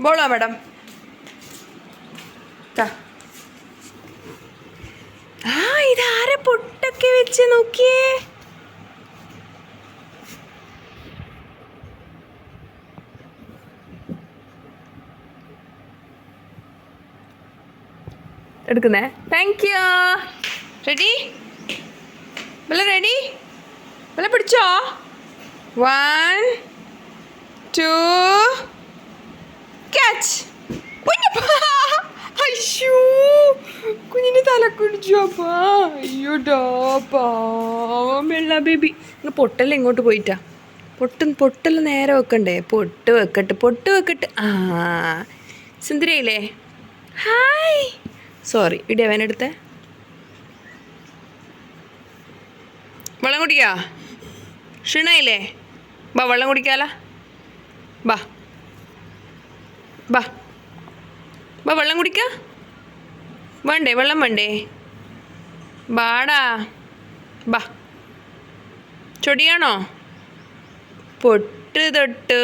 ബോളോ madam. ആ ഇതാരെ പൊട്ടൊക്കെ വെച്ച് നോക്കിയേ. എടുക്കുന്നേ. Thank you. Ready Bala, ready Bala, പിടിച്ചോ. 1 2 ക്യാച്ച്. അയ്യോ കുഞ്ഞിൻ്റെ തല കുടിച്ചോപ്പാ. അയ്യോടാ പാവം വെള്ള ബേബി. പൊട്ടെല്ലാം ഇങ്ങോട്ട് പോയിട്ടാ. പൊട്ടെല്ലാം നേരെ വെക്കണ്ടേ. പൊട്ട് വെക്കട്ടെ. ആ സുന്ദരിയില്ലേ. ഹായ്. സോറി ഇടിയവനെടുത്തേ. വെള്ളം കുടിക്കാ. ക്ഷീണയില്ലേ. ബാ വെള്ളം കുടിക്കാല. ബാ ബാ ബാ വെള്ളം കുടിക്ക. വേണ്ടേ വെള്ളം വേണ്ടേ. ബാടാ ബാ. ചൊടിയാണോ. പൊട്ട് തൊട്ട്